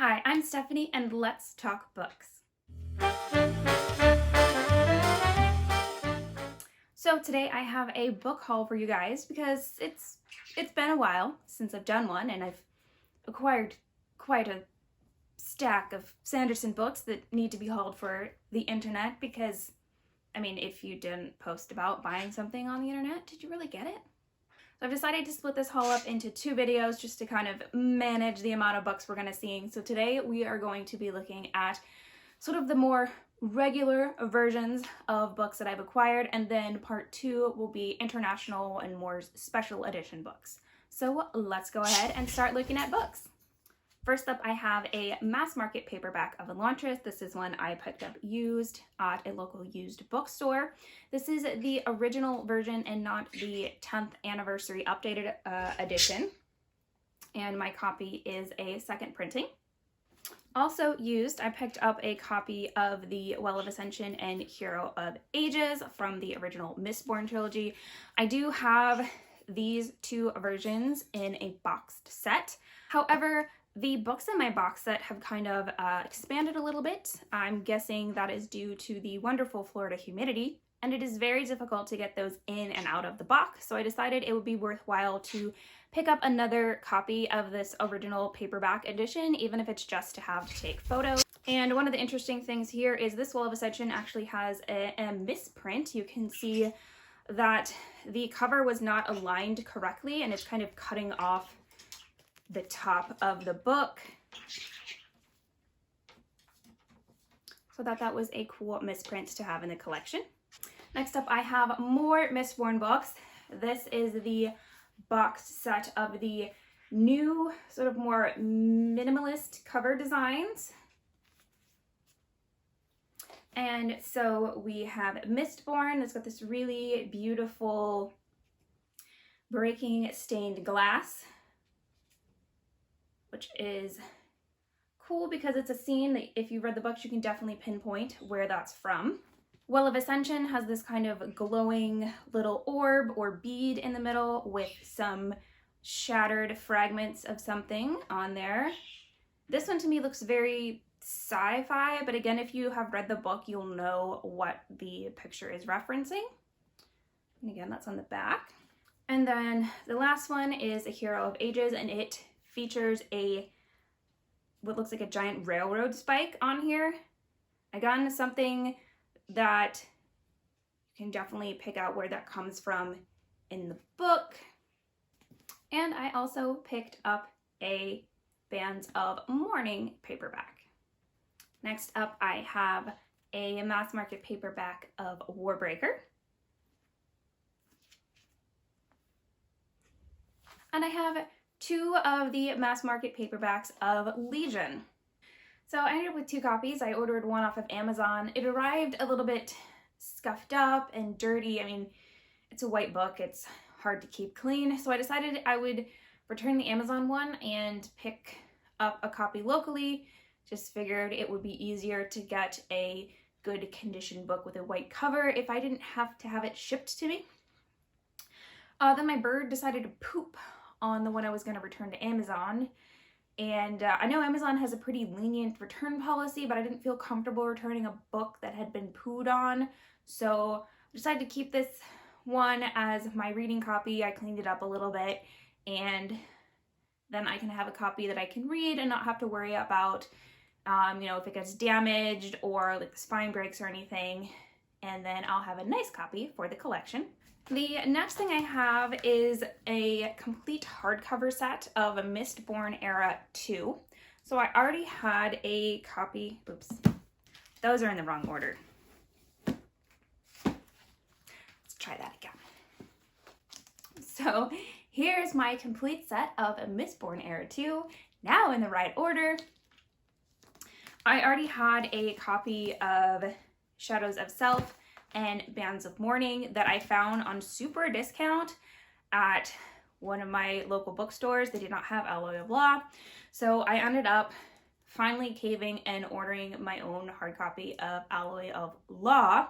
Hi, I'm Stephanie, and let's talk books. So today I have a book haul for you guys because it's been a while since I've done one, and I've acquired quite a stack of Sanderson books that need to be hauled for the internet because, I mean, if you didn't post about buying something on the internet, did you really get it? So I've decided to split this haul up into two videos just to kind of manage the amount of books we're going to see. So today we are going to be looking at sort of the more regular versions of books that I've acquired, and then part two will be international and more special edition books. So let's go ahead and start looking at books. First up, I have a mass market paperback of Elantris. This is one I picked up used at a local used bookstore. This is the original version and not the 10th anniversary updated edition. And my copy is a second printing. Also used, I picked up a copy of the Well of Ascension and Hero of Ages from the original Mistborn trilogy. I do have these two versions in a boxed set. However, the books in my box set have kind of expanded a little bit. I'm guessing that is due to the wonderful Florida humidity, and it is very difficult to get those in and out of the box, so I decided it would be worthwhile to pick up another copy of this original paperback edition, even if it's just to have to take photos. And one of the interesting things here is this Well of Ascension actually has a misprint. You can see that the cover was not aligned correctly, and it's kind of cutting off the top of the book. So that was a cool misprint to have in the collection. Next up, I have more Mistborn books. This is the boxed set of the new, sort of more minimalist cover designs. And so we have Mistborn. It's got this really beautiful breaking stained glass, which is cool because it's a scene that if you read the books, you can definitely pinpoint where that's from. Well of Ascension has this kind of glowing little orb or bead in the middle with some shattered fragments of something on there. This one to me looks very sci-fi, but again, if you have read the book, you'll know what the picture is referencing. And again, that's on the back. And then the last one is A Hero of Ages, and it features what looks like a giant railroad spike on here. Again, something that you can definitely pick out where that comes from in the book. And I also picked up a Bands of Mourning paperback. Next up, I have a mass market paperback of Warbreaker. And I have two of the mass market paperbacks of Legion. So I ended up with two copies. I ordered one off of Amazon. It arrived a little bit scuffed up and dirty. I mean, it's a white book. It's hard to keep clean. So I decided I would return the Amazon one and pick up a copy locally. Just figured it would be easier to get a good condition book with a white cover if I didn't have to have it shipped to me. Then my bird decided to poop on the one I was going to return to Amazon. And I know Amazon has a pretty lenient return policy, but I didn't feel comfortable returning a book that had been pooed on. So I decided to keep this one as my reading copy. I cleaned it up a little bit, and then I can have a copy that I can read and not have to worry about, if it gets damaged or like the spine breaks or anything. And then I'll have a nice copy for the collection. The next thing I have is a complete hardcover set of a Mistborn Era 2. So I already had a copy. Oops, those are in the wrong order. Let's try that again. So here's my complete set of a Mistborn Era 2, now in the right order. I already had a copy of Shadows of Self and Bands of Mourning that I found on super discount at one of my local bookstores. They did not have Alloy of Law, so I ended up finally caving and ordering my own hard copy of Alloy of Law.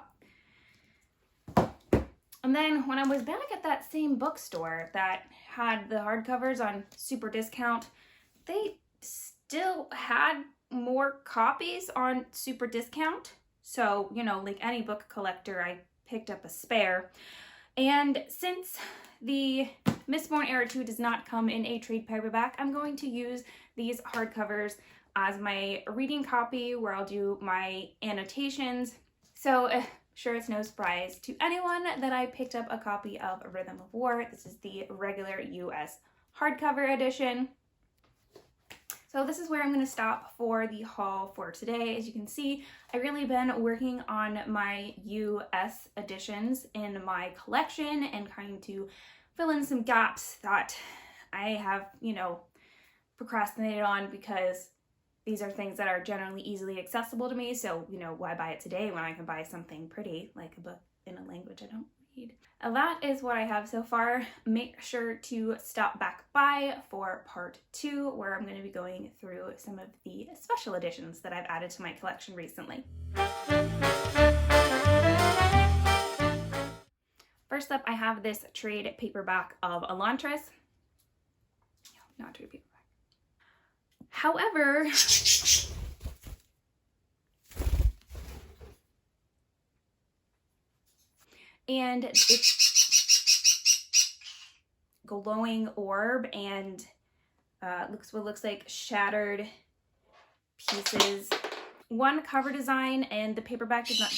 And then when I was back at that same bookstore that had the hardcovers on super discount, they still had more copies on super discount. So, you know, like any book collector, I picked up a spare. And since the Mistborn Era 2 does not come in a trade paperback, I'm going to use these hardcovers as my reading copy where I'll do my annotations. So, sure, it's no surprise to anyone that I picked up a copy of Rhythm of War. This is the regular US hardcover edition. So this is where I'm going to stop for the haul for today. As you can see, I've really been working on my US editions in my collection and trying to fill in some gaps that I have, you know, procrastinated on because these are things that are generally easily accessible to me. So, you know, why buy it today when I can buy something pretty like a book in a language I don't read? That is what I have so far. Make sure to stop back by for part 2, where I'm going to be going through some of the special editions that I've added to my collection recently. First up, I have this trade paperback of Elantris. Not trade paperback. However, and it's glowing orb and looks like shattered pieces. One cover design, and the paperback does not.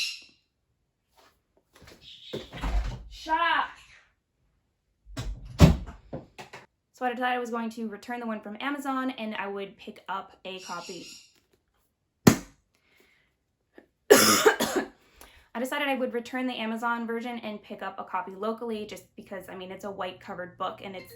Shut up! So I decided I was going to return the one from Amazon and I would pick up a copy. I decided I would return the Amazon version and pick up a copy locally just because, I mean, it's a white covered book and it's